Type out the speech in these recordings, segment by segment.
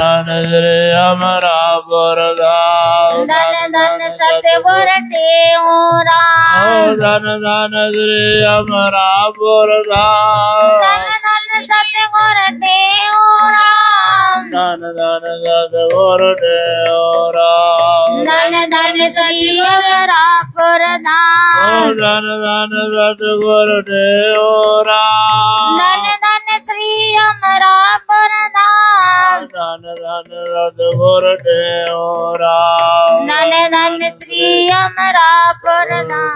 श्री हमारा वरदान धन धन सतगुर देओ राम धन धन श्री हमारा वरदान धन धन सतगुर देओ राम धन धन सतगुर देओ राम धन धन श्री हमारा वरदान धन धन सतगुर देओ राम धन धन श्री हमारा वरदान धन धन सतगुर देओ राम धन धन श्री हमारा वरदान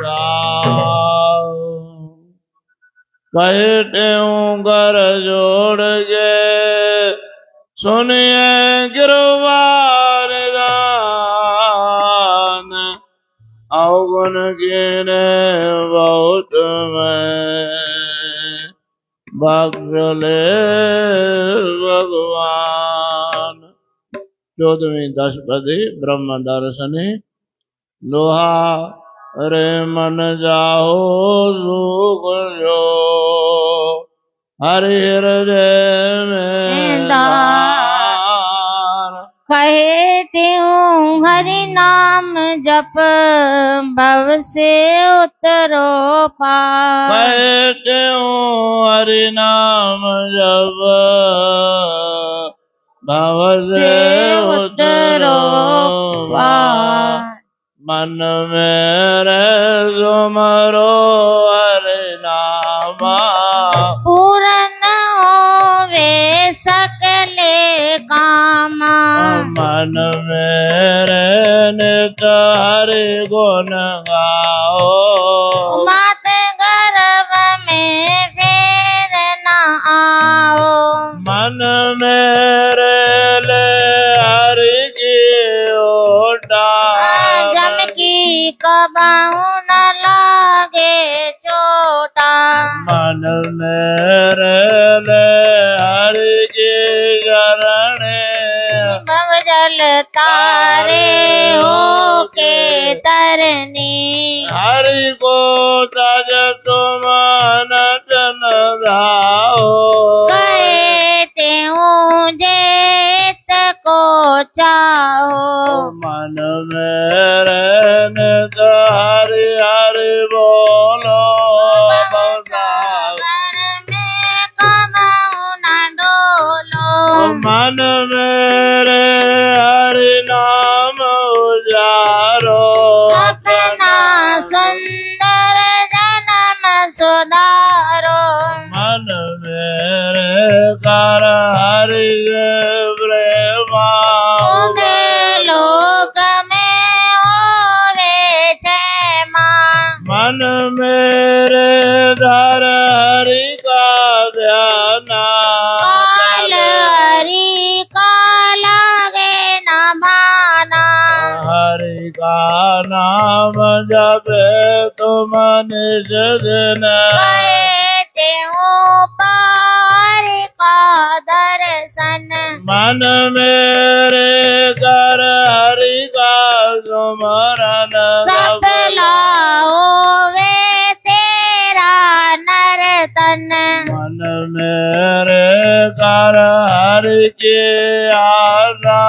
कहते हूँ कर जोड़ के सुनिए गिरवार गान अवगुण गिने बहुत में बख्श ले भगवान। 14वीं दशपदी ब्रह्म दर्शनी लोहा रे मन जाओ सुख जो हरि हृदय में दार। कहते हूँ हरि नाम जप भव से उतरो पार कहते हूँ हरि नाम जप भव से उतरो पार। मन मेरे सुमरो हरि नामा पूरन होवे सकले कामा मन मेरे नित हरि गुण गाओ मात गर्भ में फेर न आओ मन मेरे ले हरि की ओटा जम की कबाऊ न लागे चोटा मन मेरे ले हरि की शरण भव जल तारे हो के तरनी हरि को तज तुम नचन धाओ कहते हूँ जेत को चाहो मन मेरे नित हरि हरि बोलो सागर में कबाऊ न डोलो मन मेरे हरि नाम उजारो अपना सुंदर जन्म सुधारो मन मेरे कर हरि प्रेमा उगे लोक में होवे क्षेमा मन मेरे धर हरि का ध्याना काल हरि का लागे न भाना हरि का नाम जपे तुम निज दिन कहते हूँ पार का दर्शन मन मेरे कर हरि का सुमरन सफला होवे तेरा नर्तन मन मेरे कर हरि की आशा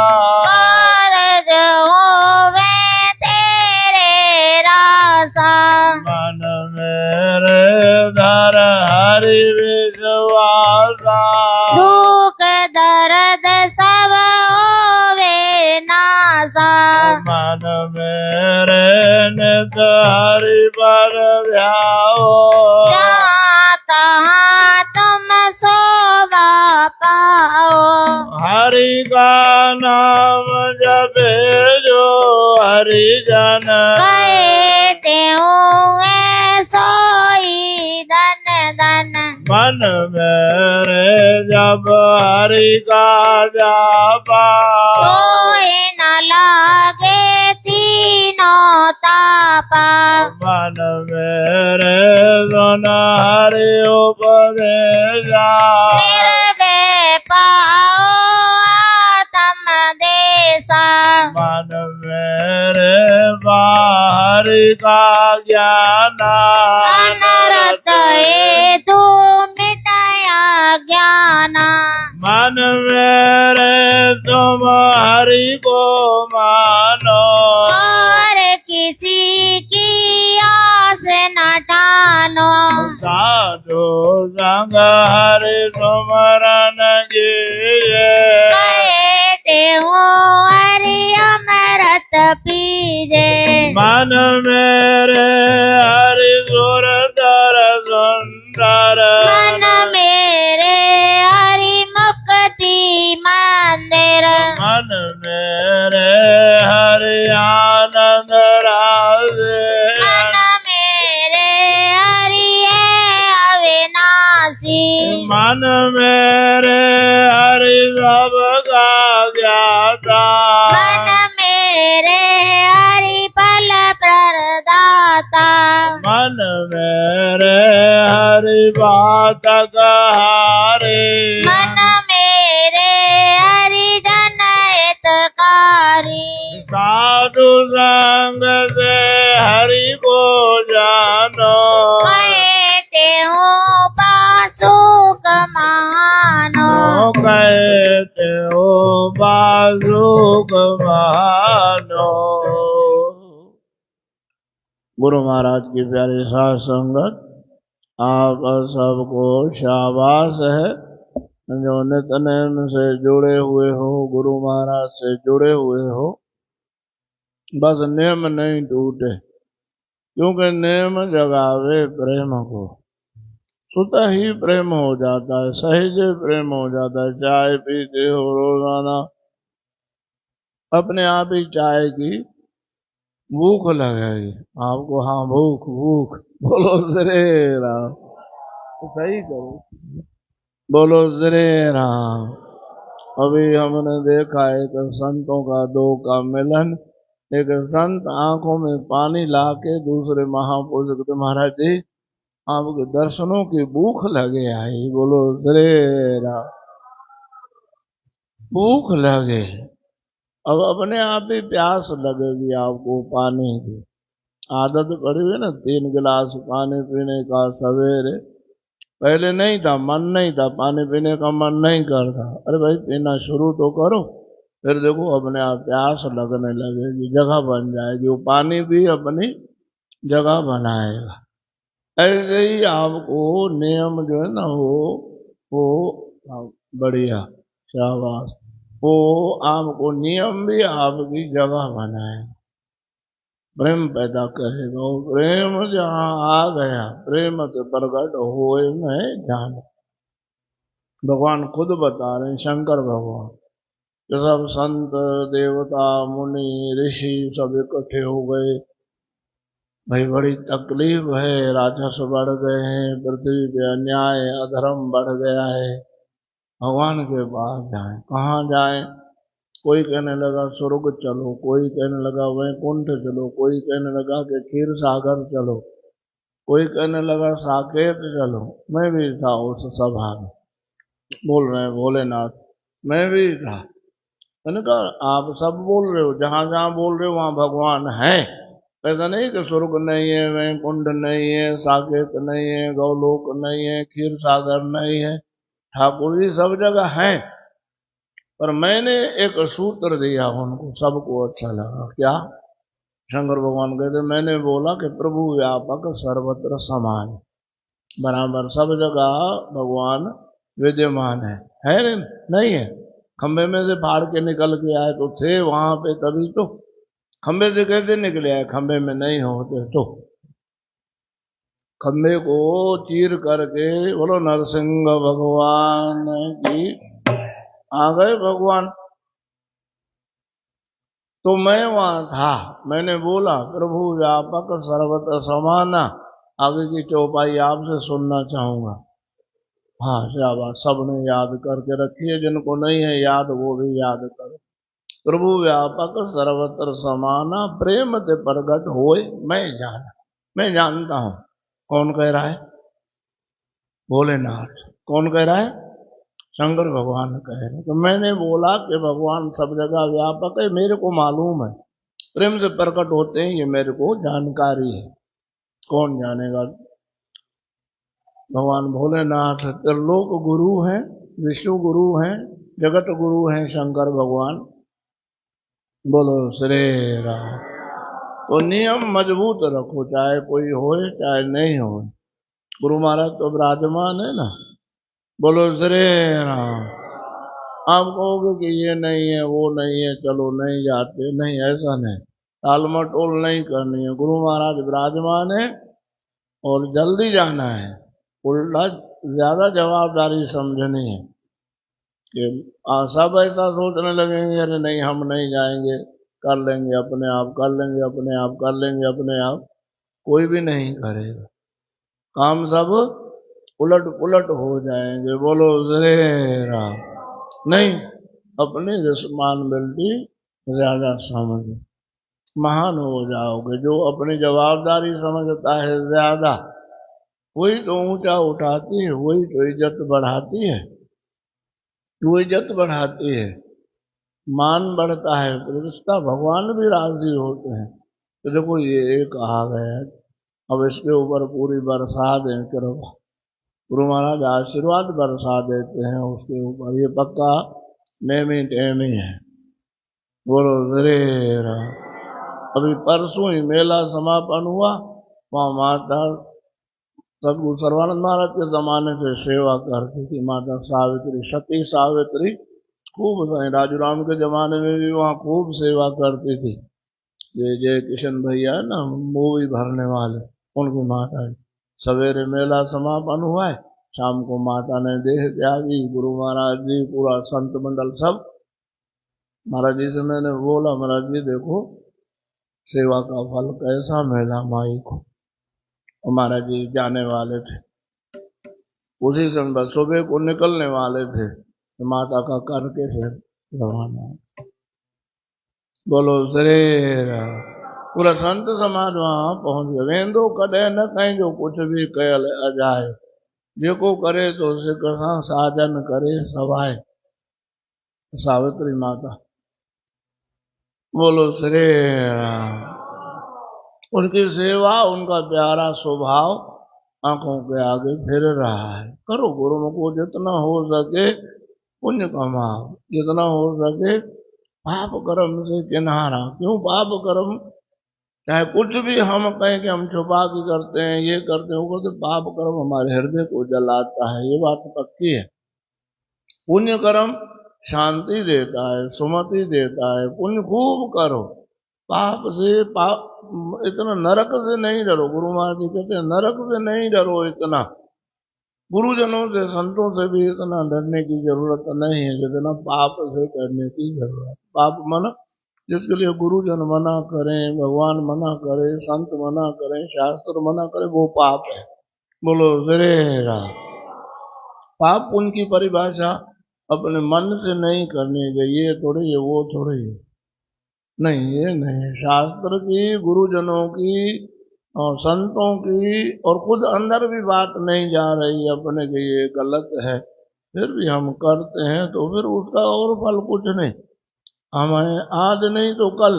कारज होवे तेरे रासा मन मेरे धर हरि विश्वासा दुख दर्द सब होवे नासा मन मेरे नित हरि पर ध्याओ जहाँ तहाँ तुम शोभा पाओ हरि का नाम जपे जो हरि जन कहते हुए सोई धन धन मन मेरे जब हरि का जापा कोई न लागे तीनों तापा मन मेरे सुन हरि उपदेशा निर्भय पाओ आत्म देसा मन मेरे बाहर का ज्ञान अनरत हेतु मिटाया ज्ञान मन मेरे तो तुम हरि को मानो, और किसी की आस न ठानो। साधु संग हरि सुमरन कीजे, कहते हो हरि अमृत पीजे। मन मेरे हरि सुरधर सुंदर, मन मेरे हरि मुक्ति मंदिर। मन मेरे हरि आनंद राजे, मन मेरे हरि है अविनाशी। मन मेरे हरि सबका ज्ञाता, मन मेरे हरि फल प्रदाता। मन मेरे हरि बात कहारे, मन मेरे हरि जन हितकारी। साधु संग से हरि को जानो, कहते हो पासुक मानो। कहते हो बाजुक मानो। गुरु महाराज की प्यारी साथ संगत, आप सबको शाबाश है जो नित्य से जुड़े हुए हो, गुरु महाराज से जुड़े हुए हो। बस नियम नहीं टूटे, क्योंकि नियम जगावे प्रेम को। स्वतः ही प्रेम हो जाता है, सहज प्रेम हो जाता है। चाय पीते हो रोजाना, अपने आप ही चाय की भूख लगेगी आपको। हाँ, भूख भूख बोलो श्री राम, तो सही करो, बोलो श्री राम। अभी हमने देखा एक संतों का दो का मिलन। एक संत आंखों में पानी लाके दूसरे महापुरुष कहते, महाराज जी आपके दर्शनों की भूख लगे आई। बोलो श्री राम, भूख लगे। अब अपने आप ही प्यास लगेगी आपको पानी की। आदत पड़ी हुई ना 3 गिलास पानी पीने का सवेरे। पहले नहीं था, मन नहीं था, पानी पीने का मन नहीं करता। अरे भाई पीना शुरू तो करो, फिर देखो अपने आप प्यास लगने लगेगी, जगह बन जाएगी, वो पानी भी अपनी जगह बनाएगा। ऐसे ही आपको नियम जो है ना वो बढ़िया, शाबाश, वो आपको नियम भी आपकी जगह बनाए, प्रेम पैदा करेगा। और प्रेम जहाँ आ गया, प्रेम से प्रकट होए में जान। भगवान खुद बता रहे हैं, शंकर भगवान, कि सब संत देवता मुनि ऋषि सब इकट्ठे हो गए। भाई बड़ी तकलीफ है, राक्षस बढ़ गए हैं, पृथ्वी पे अन्याय अधर्म बढ़ गया है। भगवान के पास जाएं, कहाँ जाएं? कोई कहने लगा स्वर्ग चलो, कोई कहने लगा वैकुंठ चलो, कोई कहने लगा कि क्षीर सागर चलो, कोई कहने लगा साकेत चलो। मैं भी था उस सभा में, बोल रहे हैं भोलेनाथ, मैं भी था। मैंने कहा आप सब बोल रहे हो, जहां जहां बोल रहे हो वहां भगवान है। ऐसा नहीं कि स्वर्ग नहीं है, वैकुंठ नहीं है, साकेत नहीं है, गौलोक नहीं है, क्षीर सागर नहीं है, ठाकुर जी सब जगह हैं। पर मैंने एक सूत्र दिया उनको, सबको अच्छा लगा। क्या? शंकर भगवान कहते, मैंने बोला कि प्रभु व्यापक सर्वत्र समान, बराबर सब जगह भगवान विद्यमान है नहीं है? खंबे में से फाड़ के निकल के आए तो थे वहां पे, तभी तो। खंबे से कैसे निकले आए? खंबे में नहीं होते तो। खंबे को चीर करके बोलो नरसिंह भगवान की, आ गए भगवान। तो मैं वहां था, मैंने बोला प्रभु व्यापक सर्वत्र समाना। आगे की चौपाई आपसे सुनना चाहूंगा। हाँ शाबाश, सबने याद करके रखी है, जिनको नहीं है याद वो भी याद करो। प्रभु व्यापक सर्वत्र समाना, प्रेम से प्रगट होए मैं जाना। मैं जानता हूं। कौन कह रहा है? भोलेनाथ। कौन कह रहा है? शंकर भगवान कह रहे। तो मैंने बोला कि भगवान सब जगह व्यापक है, मेरे को मालूम है, प्रेम से प्रकट होते हैं, ये मेरे को जानकारी है। कौन जानेगा? भगवान भोलेनाथ त्रिलोक गुरु हैं, विष्णु गुरु हैं, जगत गुरु हैं शंकर भगवान। बोलो श्री राम। तो नियम मजबूत रखो, चाहे कोई होए चाहे नहीं होए। गुरु महाराज तो विराजमान है ना। बोलो श्री राम। आप कहोगे कि ये नहीं है वो नहीं है, चलो नहीं जाते, नहीं, ऐसा नहीं, टाल मटोल नहीं करनी है। गुरु महाराज विराजमान है और जल्दी जाना है। उल्टा ज्यादा जवाबदारी समझनी है कि सब ऐसा सोचने लगेंगे, अरे नहीं हम नहीं जाएंगे, कर लेंगे अपने आप, कर लेंगे अपने आप, कर लेंगे अपने आप। कोई भी नहीं करेगा, काम सब उलट पुलट हो जाएंगे। बोलो श्री राम। नहीं, अपनी रिस्पॉन्सिबिलिटी ज्यादा समझो, महान हो जाओगे। जो अपनी जवाबदारी समझता है ज्यादा, वही तो ऊंचा उठाती है, वही तो इज्जत बढ़ाती है, वो इज्जत बढ़ाती है, मान बढ़ता है, प्रतिष्ठा, भगवान भी राजी होते हैं। तो देखो ये एक आ गया, अब इसके ऊपर पूरी बरसा दें कृपा। गुरु महाराज आशीर्वाद बरसा देते हैं उसके ऊपर, ये पक्का नेमी टेमी है। बोलो श्री राम। अभी परसों ही मेला समापन हुआ, वहाँ माता सदगुरु सर्वानंद महाराज के जमाने से सेवा करती थी माता सावित्री, सती सावित्री खूब, राजूराम के जमाने में भी वहाँ खूब सेवा करती थी। जय किशन भैया है ना, मूवी भरने वाले, उनकी माता है। सवेरे मेला समापन हुआ है, शाम को माता ने देह त्यागी। गुरु महाराज जी, पूरा संत मंडल सब। महाराज जी से मैंने बोला, महाराज जी देखो सेवा का फल कैसा मिला माई को। और महाराज जी जाने वाले थे, उसी समय सुबह को निकलने वाले थे, तो माता का करके फिर रवाना। बोलो श्री राम। पूरा संत समाज वहां पहुंच गए। वेंदो कदे न कहीं जो कुछ भी कयल अजाए, जेको करे तो सिकसा साजन करे सवाए। सावित्री माता। बोलो श्री राम। उनकी सेवा, उनका प्यारा स्वभाव आंखों के आगे फिर रहा है। करो गुरु को जितना हो सके पुण्य कमाओ, जितना हो सके पाप कर्म से किनारा। क्यों पाप कर्म, चाहे कुछ भी हम कहें कि हम छुपा के करते हैं, ये करते हैं, वो करते, पाप कर्म हमारे हृदय को जलाता है, ये बात पक्की है। पुण्य कर्म शांति देता है, सुमति देता है। पुण्य खूब करो, पाप से इतना नरक से नहीं डरो। गुरु महाराज जी कहते हैं नरक से नहीं डरो इतना, गुरुजनों से संतों से भी इतना डरने की जरूरत नहीं है जितना पाप से डरने की जरूरत। पाप मना, जिसके लिए गुरुजन मना करें, भगवान मना करे, संत मना करें, शास्त्र मना करे, वो पाप है। बोलो श्री राम। पाप पुण्य की परिभाषा अपने मन से नहीं करनी चाहिए, ये थोड़ी है, वो थोड़ी है, नहीं, ये नहीं। शास्त्र की, गुरुजनों की और संतों की, और खुद अंदर भी बात नहीं जा रही अपने के ये गलत है, फिर भी हम करते हैं, तो फिर उसका और फल कुछ नहीं। हमें आज नहीं तो कल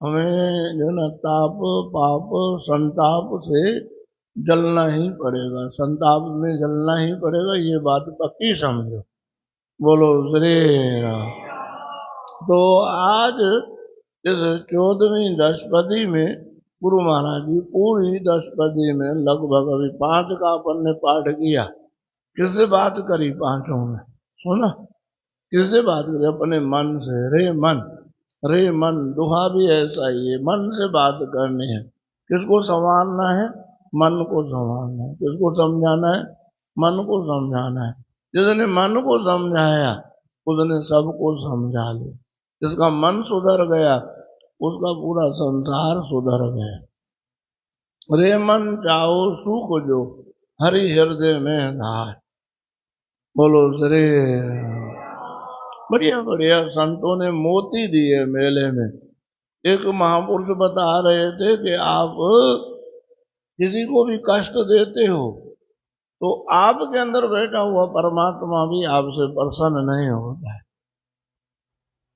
हमें जो ना ताप, पाप, संताप से जलना ही पड़ेगा, संताप में जलना ही पड़ेगा, ये बात पक्की समझो। बोलो श्री राम। तो आज इस 14वीं दशपदी में गुरु महाराज जी पूरी दशपदी में लगभग अभी 5 का अपन ने पाठ किया। किससे बात करी 5 में, सुना? किससे बात करी? अपने मन से। रे मन, रे मन, दुहा भी ऐसा ही है, मन से बात करनी है। किसको संभालना है? मन को संभालना है। किसको समझाना है? मन को समझाना है। जिसने मन को समझाया उसने सबको समझा लिया। जिसका मन सुधर गया उसका पूरा संसार सुधर गया। रे मन चाहो सुख जो हरि हृदय में धार। बोलो श्री। बढ़िया बढ़िया संतों ने मोती दिए मेले में। एक महापुरुष बता रहे थे कि आप किसी को भी कष्ट देते हो तो आपके अंदर बैठा हुआ परमात्मा भी आपसे प्रसन्न नहीं होता है,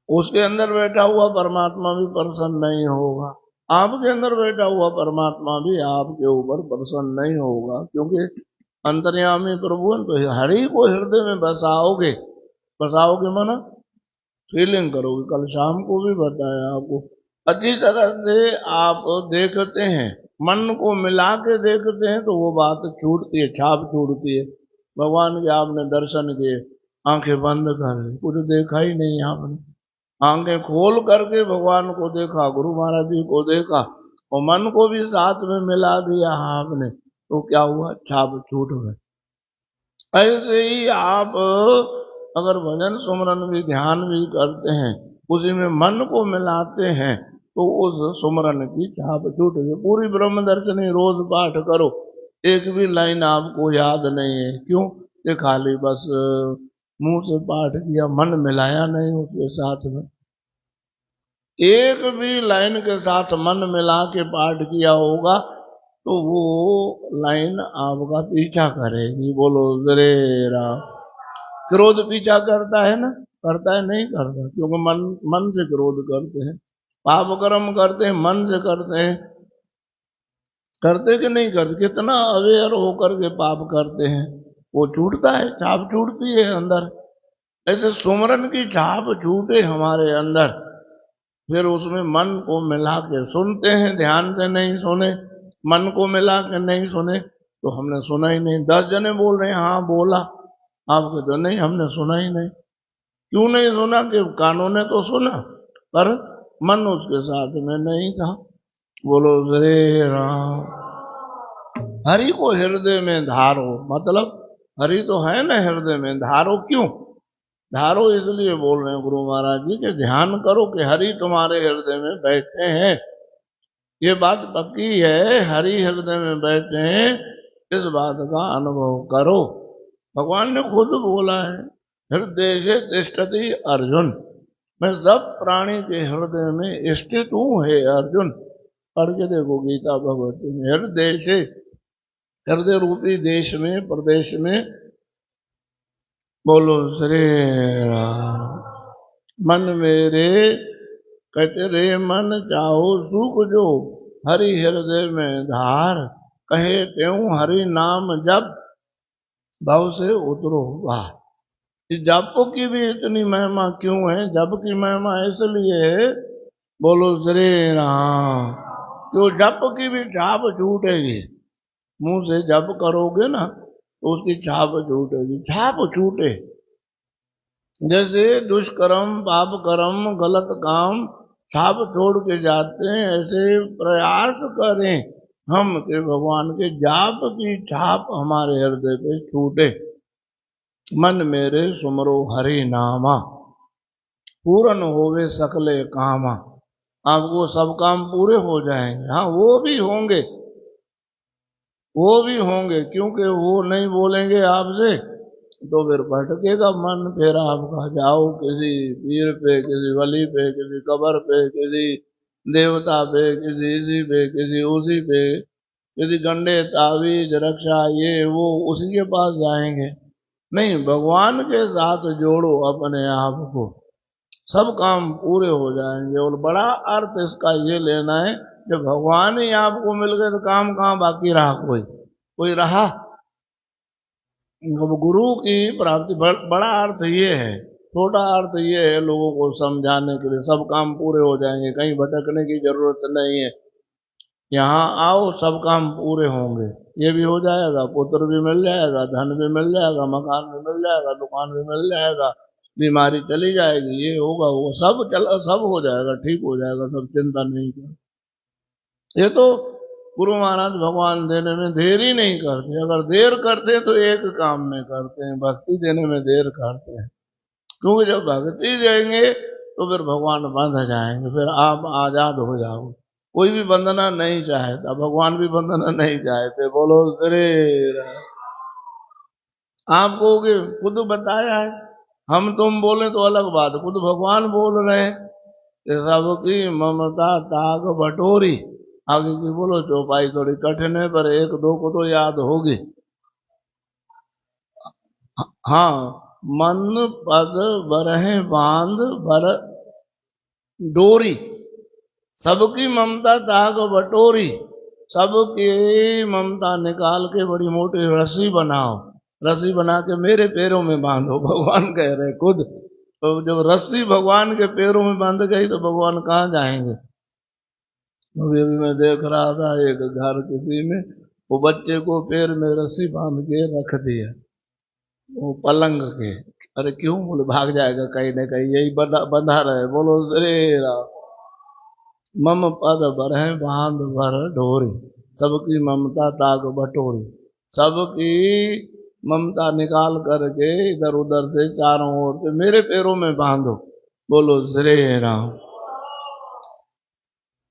उसके अंदर बैठा हुआ परमात्मा भी प्रसन्न नहीं होगा, आपके अंदर बैठा हुआ परमात्मा भी आपके ऊपर प्रसन्न नहीं होगा। क्योंकि अंतर्यामी प्रभु तो हरि को हृदय में बसाओगे बसाओगे मना फीलिंग करोगे। कल शाम को भी बताया आपको। अच्छी तरह से आप देखते हैं, मन को मिला के देखते हैं तो वो बात छूटती है, छाप छूटती है। भगवान के आपने दर्शन किए, आंखें बंद कर ली, कुछ देखा ही नहीं आपने। आंखें खोल करके भगवान को देखा, गुरु महाराज जी को देखा और मन को भी साथ में मिला दिया आपने, तो क्या हुआ? छाप छूट गए। ऐसे ही आप अगर भजन सुमरन भी ध्यान भी करते हैं, उसी में मन को मिलाते हैं, तो उस सुमरन की छाप छूट गई। पूरी ब्रह्म दर्शनी रोज पाठ करो, एक भी लाइन आपको याद नहीं है। क्यों? ये खाली बस मुंह से पाठ किया, मन मिलाया नहीं उसके साथ में। एक भी लाइन के साथ मन मिला के पाठ किया होगा तो वो लाइन आपका पीछा करेगी। बोलो जरे राम। क्रोध पीछा करता है ना? करता है? नहीं करता, क्योंकि मन से क्रोध करते हैं। पाप कर्म करते हैं, मन से करते हैं। करते कि नहीं करते? कितना अवेयर होकर के पाप करते हैं, वो छूटता है, छाप छूटती है अंदर। ऐसे सुमरन की छाप छूटे हमारे अंदर, फिर उसमें मन को मिला के सुनते हैं। ध्यान से नहीं सुने, मन को मिला के नहीं सुने तो हमने सुना ही नहीं। 10 जने बोल रहे हैं हाँ बोला, आपके तो नहीं, हमने सुना ही नहीं। क्यों नहीं सुना? कि कानों ने तो सुना पर मन उसके साथ में नहीं था। बोलो जय राम। हरि को हृदय में धारो, मतलब हरि तो है ना हृदय में, धारो क्यों? धारो इसलिए बोल रहे हैं गुरु महाराज जी के ध्यान करो कि हरि तुम्हारे हृदय में बैठे हैं। ये बात पक्की है, हरि हृदय में बैठे हैं, इस बात का अनुभव करो। भगवान ने खुद बोला है, हृदय से तिष्ठति अर्जुन, मैं सब प्राणी के हृदय में स्थित हूं हे अर्जुन। पढ़ के देखो गीता भगवती में, हृदय से, हृदय रूपी देश में, प्रदेश में। बोलो श्री राम। मन मेरे कहते रे मन चाहो सुख जो, हरि हृदय में धार, कहे त्यों हरि नाम जप, भाव से उतरो बाहर। इस जप की भी इतनी महिमा क्यों है? जप की महिमा इसलिए है, बोलो श्री राम, क्यों जप की भी छाप छूटेगी। मुंह से जप करोगे ना तो उसकी छाप छूटेगी। छाप छूटे, जैसे दुष्कर्म, पाप कर्म, गलत काम छाप छोड़ के जाते हैं, ऐसे प्रयास करें हम कि भगवान के जाप की छाप हमारे हृदय पे छूटे। मन मेरे सुमरो हरि नामा, पूर्ण होवे सकले कामा। आपको सब काम पूरे हो जाएंगे। हाँ वो भी होंगे, वो भी होंगे, क्योंकि वो नहीं बोलेंगे आपसे तो फिर भटकेगा मन। फिर आपका जाओ किसी पीर पे, किसी वली पे, किसी कब्र पे, किसी देवता पे, किसी इसी पे, किसी उसी पे, किसी गंडे तावीज रक्षा ये वो, उसी के पास जाएंगे। नहीं, भगवान के साथ जोड़ो अपने आप को, सब काम पूरे हो जाएंगे। और बड़ा अर्थ इसका ये लेना है, जब भगवान ही आपको मिल गए तो काम कहाँ बाकी रहा? कोई रहा? गुरु की प्राप्ति बड़ा अर्थ ये है। छोटा अर्थ ये है लोगों को समझाने के लिए, सब काम पूरे हो जाएंगे, कहीं भटकने की जरूरत नहीं है। यहाँ आओ, सब काम पूरे होंगे। ये भी हो जाएगा, पुत्र भी मिल जाएगा, धन भी मिल जाएगा, मकान भी मिल जाएगा, दुकान भी मिल जाएगा, बीमारी चली जाएगी, ये होगा वो सब हो जाएगा, ठीक हो जाएगा, सब चिंता नहीं कर। ये तो गुरु महाराज भगवान देने में देर ही नहीं करते। अगर देर करते तो एक काम में करते हैं, भक्ति देने में देर करते हैं। क्योंकि जब भक्ति देंगे तो फिर भगवान बंध जाएंगे, फिर आप आजाद हो जाओगे। कोई भी बंधना नहीं चाहता, भगवान भी बंधना नहीं चाहते। बोलो श्री राम। आपको खुद बताया है, हम तुम बोले तो अलग बात, खुद भगवान बोल रहे हैं। सबकी ममता ताग बटोरी। आगे की बोलो चौपाई थोड़ी कठिन है, पर एक दो को तो याद होगी। हाँ, मन पद बरहे बांध बर डोरी, सबकी ममता ताग बटोरी। सबकी ममता निकाल के बड़ी मोटी रस्सी बनाओ, रस्सी बना के मेरे पैरों में बांधो, भगवान कह रहे खुद। तो जब रस्सी भगवान के पैरों में बांध गई तो भगवान कहाँ जाएंगे। अभी मैं देख रहा था एक घर किसी में, वो बच्चे को पैर में रस्सी बांध के रख दिया, वो पलंग के। अरे क्यों? बोले भाग जाएगा कहीं न कहीं, यही बंधा रहे। बोलो श्री राम। मम पद भर है बांध भर ढोरी, सबकी ममता ताक बटोरी। सबकी ममता निकाल करके इधर उधर से चारों ओर से मेरे पैरों में बांधो। बोलो श्री राम।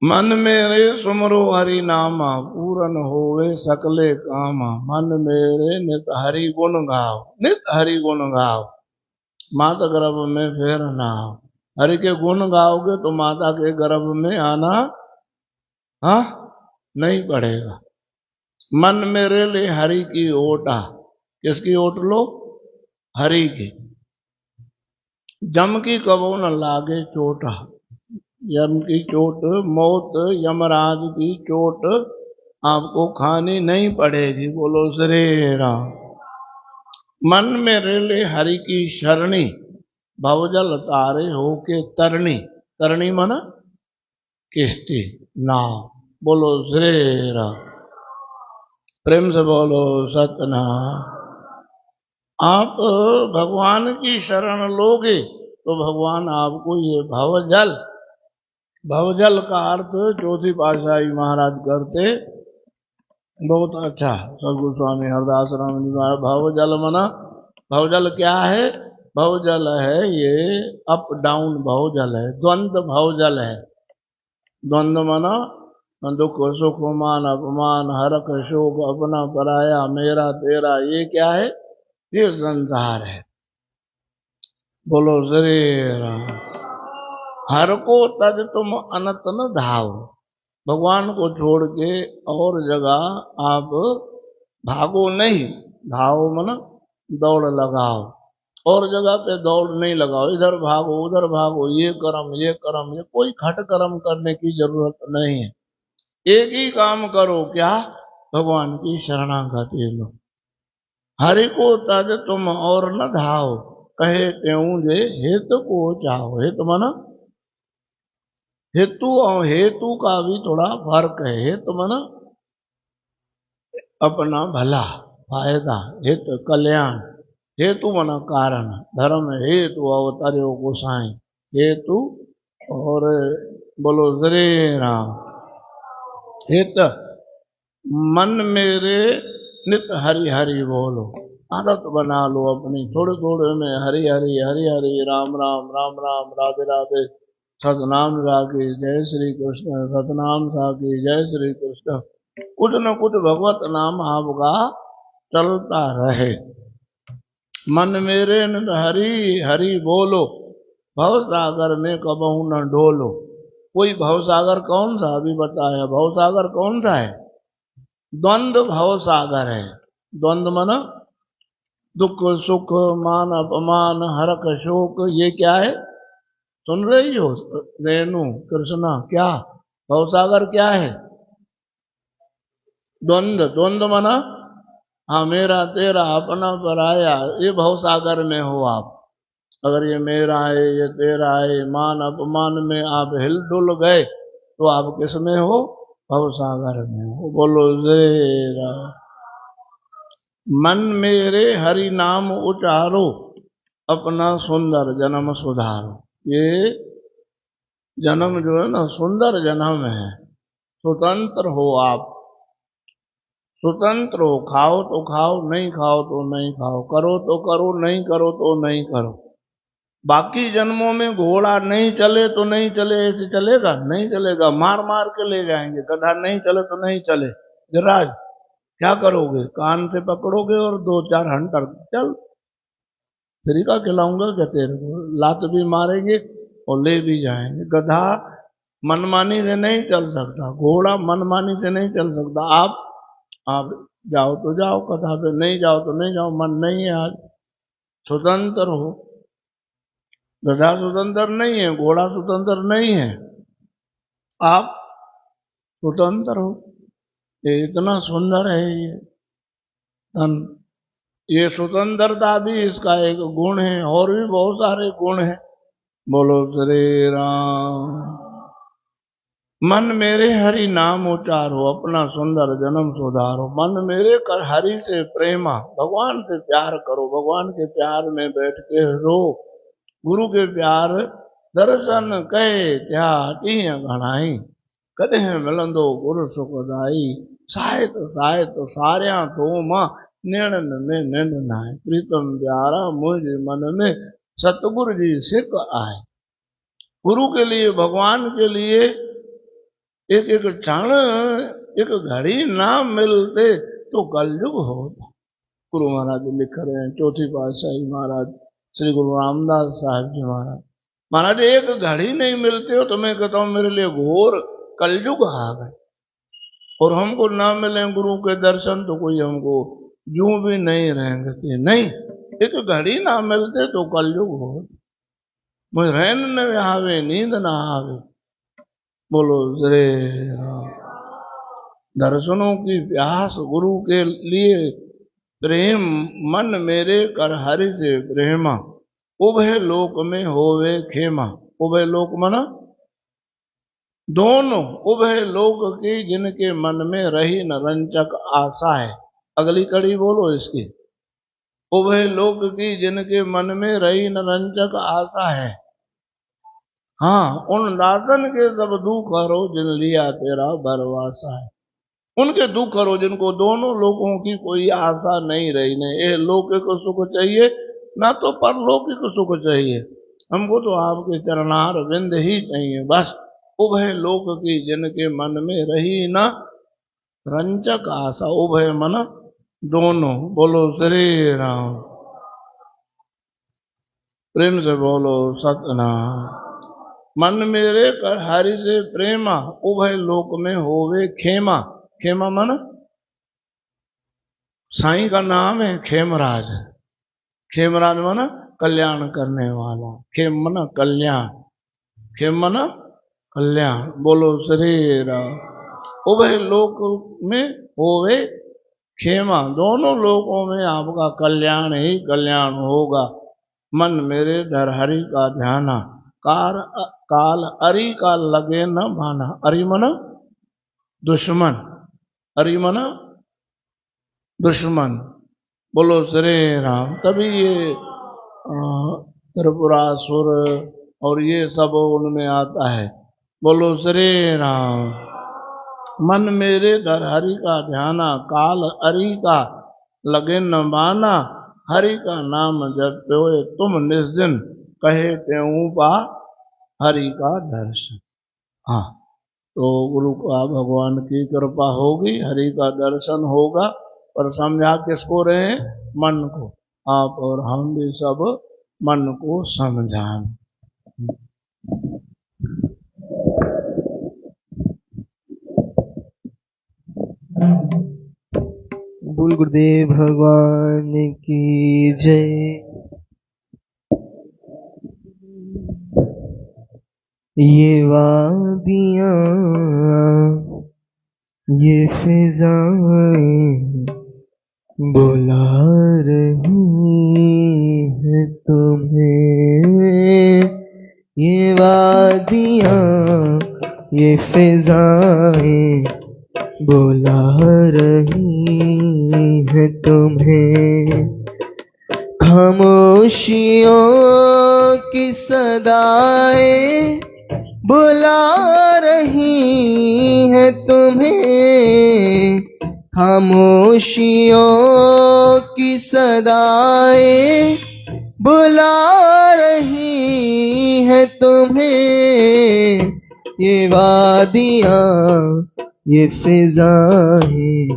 मन मेरे सुमरो हरि नामा, पूरन होवे सकले कामा। मन मेरे नित हरि गुण गाओ, नित हरि गुण गाओ, माता गर्भ में फिर ना आओ। हरि के गुण गाओगे तो माता के गर्भ में आना नहीं पड़ेगा। मन मेरे लिए हरि की ओटा, किसकी ओट लो? हरि की। जम की कबो न लागे चोटा, यम की चोट, मौत यमराज की चोट आपको खानी नहीं पड़ेगी। बोलो श्री राम। मन मेरे लिए हरि की शरणी, भवजल तारे होके तरणी। तरणी माना किश्ती, नाव। बोलो श्री राम। प्रेम से बोलो सतनाम। आप भगवान की शरण लोगे तो भगवान आपको ये भवजल, भवजल का अर्थ चौथी पातशाही महाराज करते बहुत अच्छा। सदगुरु स्वामी हरदास राम जी महाराज, भवजल मना, भवजल क्या है? भवजल है ये अप डाउन भवजल है, द्वंद्व भवजल है। द्वंद्व मना दुख सुख मान अपमान, हरख शोक अपना पराया, मेरा तेरा, ये क्या है? ये संसार है। बोलो श्री राम। हर को तज तुम अनत न धाव, भगवान को छोड़ के और जगह आप भागो नहीं। धाव मना दौड़ लगाओ, और जगह पे दौड़ नहीं लगाओ। इधर भागो उधर भागो, ये कर्म ये कर्म, ये कोई खट कर्म करने की जरूरत नहीं है। एक ही काम करो, क्या? भगवान की शरणागति लो। हरि को तज तुम और न धाओ, कहे त्यों जे हित को चाहो। हित माना हेतु, और हेतु का भी थोड़ा फर्क है। हित माना अपना भला, फायदा, हित कल्याण। हेतु माना कारण। धर्म हेतु अवतर्यो गोसाई, हेतु। और बोलो श्री राम। हित मन मेरे नित हरि हरि बोलो। आदत बना लो अपनी, थोड़े थोड़े में हरि हरि हरि हरि, राम राम राम राम, राधे राधे, सतनाम साखी जय श्री कृष्ण, सतनाम साखी जय श्री कृष्ण। कुछ न कुछ भगवत नाम आपका चलता रहे। मन मेरे नित हरि हरि बोलो, भव सागर में कबहू न डोलो। कोई भव सागर कौन सा? अभी बताया भव सागर कौन सा है? द्वंद्व भव सागर है। द्वंद्व माना दुख सुख, मान अपमान, हरख शोक, ये क्या है? सुन रही हो रेणु कृष्णा? क्या भवसागर क्या है? द्वंद्व। द्वंद्व माना हाँ मेरा तेरा, अपना पराया, ये भवसागर में हो आप। अगर ये मेरा है ये तेरा है, मान अपमान में आप हिल डुल गए तो आप किस में हो? भवसागर में हो। बोलो जय राम। मन मेरे हरि नाम उचारो, अपना सुंदर जन्म सुधारो। ये जन्म जो है ना सुंदर जन्म है। स्वतंत्र हो आप, स्वतंत्र हो। खाओ तो खाओ, नहीं खाओ तो नहीं खाओ, करो तो करो, नहीं करो तो नहीं करो। बाकी जन्मों में घोड़ा नहीं चले तो नहीं चले, ऐसे चलेगा? नहीं चलेगा, मार मार के ले जाएंगे। गधा नहीं चले तो नहीं चले। जराज क्या करोगे? कान से पकड़ोगे और 2-4 हंटर चल, फ्री का खिलाऊंगा क्या तेरे को? लात भी मारेंगे और ले भी जाएंगे। गधा मनमानी से नहीं चल सकता, घोड़ा मनमानी से नहीं चल सकता। आप जाओ तो जाओ कथा पे, नहीं जाओ तो नहीं जाओ, मन नहीं है आज। स्वतंत्र हो। गधा स्वतंत्र नहीं है, घोड़ा स्वतंत्र नहीं है, आप स्वतंत्र हो। ये इतना सुंदर है ये तन। ये स्वतंत्रता भी इसका एक गुण है, और भी बहुत सारे गुण हैं। बोलो श्री राम। मन मेरे हरि नाम उचारो, अपना सुंदर जन्म सुधारो। मन मेरे कर हरि से प्रेमा, भगवान से प्यार करो, भगवान के प्यार में बैठ के रो। गुरु के प्यार दर्शन कहे क्या टीह घणाई, कदे मिलंदो गुरु सुखदाई। साहित साहित सारिया तो मां, निर्णन में निंद नाय। प्रीतम प्यारा मुझ मन में, सतगुरु जी सिख आए। गुरु के लिए, भगवान के लिए एक एक क्षण, एक घड़ी ना मिलते तो कलयुग होता। गुरु महाराज लिख रहे हैं, चौथी पातशाही महाराज श्री गुरु रामदास साहब जी महाराज। महाराज एक घड़ी नहीं मिलते हो तो मैं कहता हूं मेरे लिए घोर कलयुग आ गए। और हमको ना मिले गुरु के दर्शन तो कोई हमको यूं भी नहीं रहेंगे। नहीं, एक घड़ी ना मिलते तो कलयुग हो। मुझे रहन न आवे, नींद ना आवे। बोलो श्री राम। दर्शनों की प्यास गुरु के लिए प्रेम, मन मेरे कर हरि से प्रेमा। उभय लोक में होवे खेमा। उभय लोक मना दोनों, उभय लोक की जिनके मन में रही न रंचक आशा है। अगली कड़ी बोलो इसकी। उभय लोक की जिनके मन में रही न रंचक आशा है। हाँ, उन दासन के सब दुख हरो, जिन लिया तेरा भरवासा है। उनके दुख हरो जिनको दोनों लोगों की कोई आशा नहीं रही। नहीं, ये लौकिक सुख चाहिए ना तो परलौकिक सुख चाहिए। हमको तो आपके चरणार विंद ही चाहिए बस। उभय लोक की जिनके मन में रही ना रंचक आशा। उभय मन दोनों। बोलो श्री राम। प्रेम से बोलो सतनाम। मन मेरे कर हरि से प्रेमा, उभय लोक में होवे खेमा। खेमा मन साईं का नाम है खेमराज। खेमराज मन कल्याण करने वाला। खेम मन कल्याण, खेम मन कल्याण। बोलो श्री राम। उभय लोक में होवे खेमा, दोनों लोकों में आपका कल्याण ही कल्याण होगा। मन मेरे धर हरि का ध्याना, काल अरि का लगे न भाना। अरि मन दुश्मन, अरि मन दुश्मन। बोलो श्री राम। तभी ये त्रिपुरासुर और ये सब उनमें आता है। बोलो श्री राम। मन मेरे धर हरि का ध्याना, काल अरि का लगे न माना। हरि का नाम जपो तुम निस्दिन, कहे त्यों पा हरि का दर्शन। हाँ, तो गुरु का भगवान की कृपा होगी, हरि का दर्शन होगा। पर समझा किसको रहे? मन को। आप और हम भी सब मन को समझाएं। बोल गुरुदेव भगवान की जय। ये वादियाँ, ये फिजाएं बुला रही है तुम्हें। ये वादियाँ, ये फिजाएं बुला रही है तुम्हें। खामोशियों की सदाएं बुला रही है तुम्हें। खामोशियों की सदाएं बुला रही है तुम्हें। ये वादियाँ, ये फिजाएं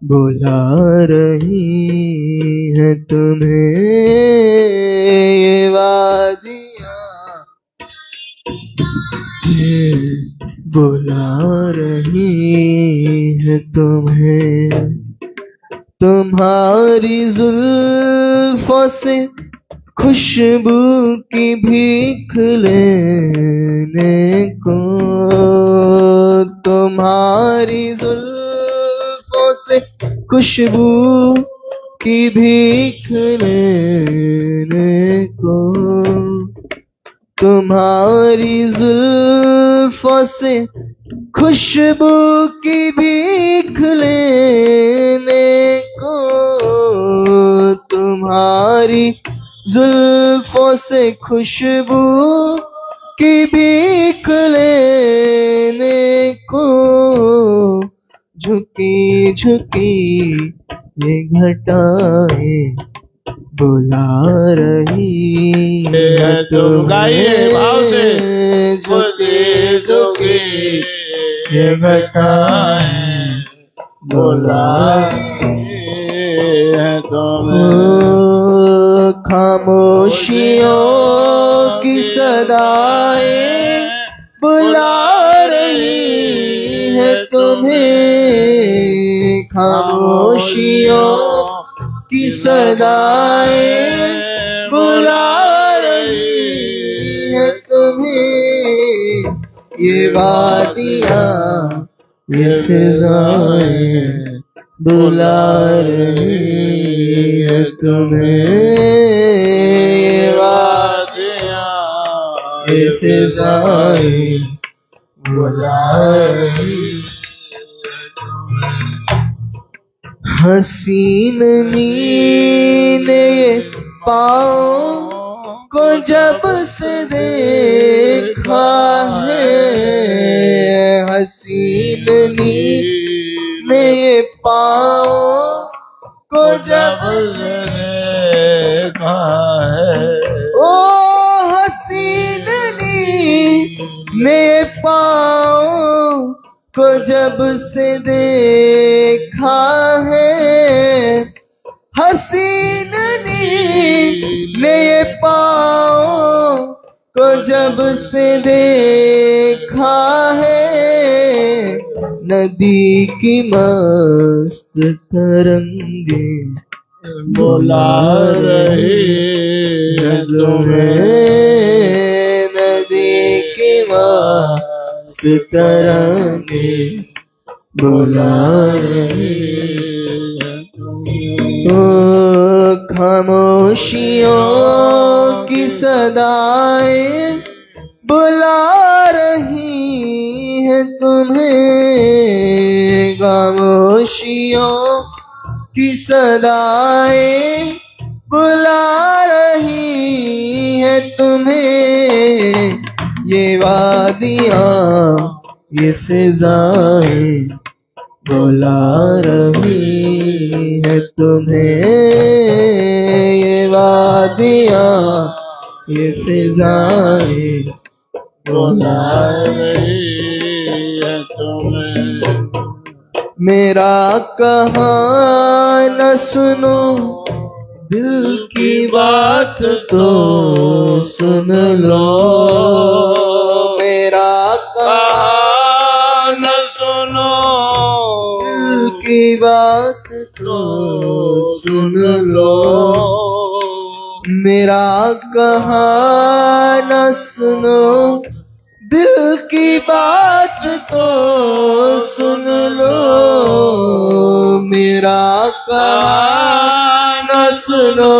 बुला रही है तुम्हें। ये वादियाँ बुला रही है तुम्हें। तुम्हारी जुल्फों से खुशबू की भीख लेने को। तुम्हारी जुल्फों से खुशबू की भीख लेने को, तुम्हारी जुल्फों से खुशबू की भीख लेने को, तुम्हारी जुल्फों से खुशबू की भीख लेने को, झुकी झुकी ये घटाएं बुला रही है तुम गाइए भाव से। झुकी झुकी ये घटाएं बुला है तुम्हें। खामोशियों की सदाएं बुला रही है तुम्हें, खामोशियों की सदाएं बुला रही है तुम्हें, ये वादियां ये फिजाएं बुला रही है तुम्हें, ये वादियां ये फिजाएं बुला रही हसीन नींद ये पाँव को जब से देखा है, हसीन नींद ये पाँव को जब से देखा है। ओ हसीन नींद ये पाँव को जब से देखा है, हसीन ने ये पाँव को जब से देखा है, नदी की मस्त तरंगे बुला रही है तुम्हें, नदी की मस्त तरंगे बुला रही है तुम्हें, खामोशियों की सदाएं बुला रही है तुम्हें, खामोशियों की सदाएं बुला रही है तुम्हें, ये वादियां ये फिजाएं बुला रही है तुम्हें, ये वादियां ये फिजाएं बुला रही है तुम्हें। मेरा कहा न सुनो दिल की बात तो सुन लो, मेरा कहा न सुनो दिल की बात तो सुन लो, मेरा कहा न सुनो दिल की बात तो सुन लो, मेरा कहा न सुनो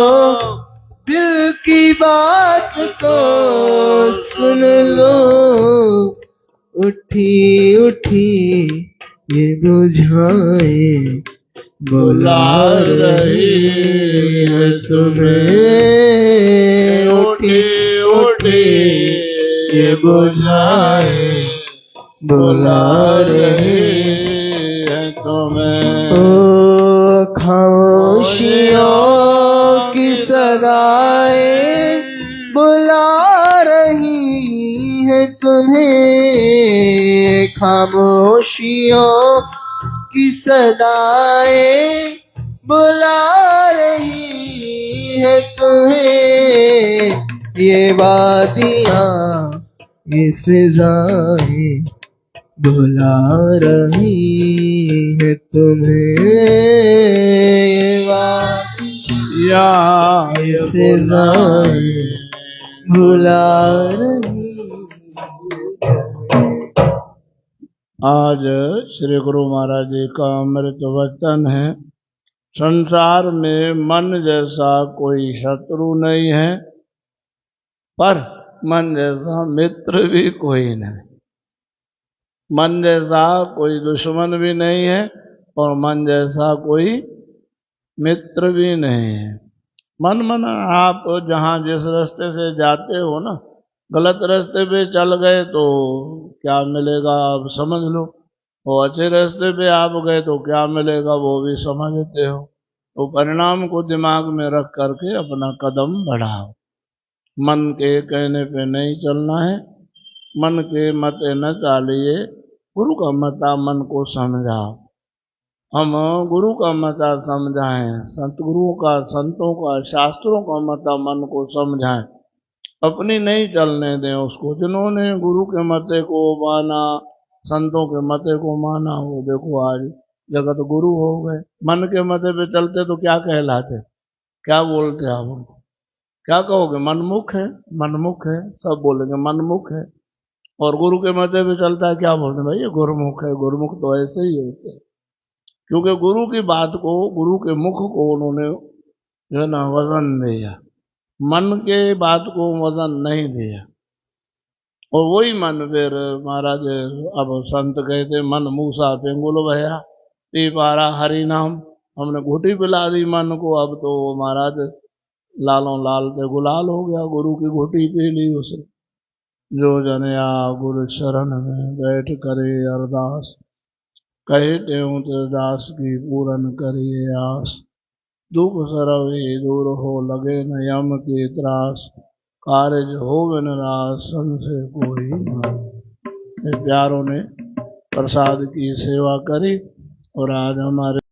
दिल की बात तो सुन लो, उठी उठी ये बुझाए बुला रही है तुम्हें, उठी उठी ये बुझाए बुला रही है तुम्हें। ओ खामोशियों की सदाएं बुला रही है तुम्हें, खामोशियों की सदाएं बुला रही है तुम्हें, ये वादियां ये फिजाएं बुला रही है तुम्हें, ये वादियां ये फिजाएं बुला रही। आज श्री गुरु महाराज जी का अमृत वचन है। संसार में मन जैसा कोई शत्रु नहीं है, पर मन जैसा मित्र भी कोई नहीं। मन जैसा कोई दुश्मन भी नहीं है और मन जैसा कोई मित्र भी नहीं है। मन आप जहाँ जिस रास्ते से जाते हो ना, गलत रास्ते पे चल गए तो क्या मिलेगा आप समझ लो, और अच्छे रास्ते पे आप गए तो क्या मिलेगा वो भी समझते हो। तो परिणाम को दिमाग में रख करके अपना कदम बढ़ाओ। मन के कहने पे नहीं चलना है, मन के मते न चालिए, गुरु का मता मन को समझाओ। हम गुरु का मता समझाएं, सतगुरुओं का, संतों का, शास्त्रों का मता मन को समझाएं, अपनी नहीं चलने दें उसको। जिन्होंने गुरु के मते को माना, संतों के मते को माना, वो देखो आज जगत गुरु हो गए। मन के मते पे चलते तो क्या कहलाते, क्या बोलते आप उनको, क्या कहोगे? मनमुख है, मनमुख है, सब बोलेंगे मनमुख है। और गुरु के मते पे चलता है, क्या बोलते हैं? भाई ये गुरुमुख है। गुरुमुख तो ऐसे ही होते हैं, क्योंकि गुरु की बात को, गुरु के मुख को उन्होंने जो है ना वजन दिया, मन के बात को वजन नहीं दिया। और वही मन फिर महाराज, अब संत कहते मन मूसा पेंगुल भया, पी पारा हरि नाम। हमने घुटी पिला दी मन को, अब तो महाराज लालों लाल पे गुलाल हो गया, गुरु की घुटी पी ली उसने। जो जनया गुरु शरण में बैठ करे अरदास, कहे त्यों दास की पूरन करिए आस। दुख सरवे दूर हो लगे न यम के त्रास, कारज हो निराश संशय कोई न। प्यारों ने प्रसाद की सेवा करी और आज हमारे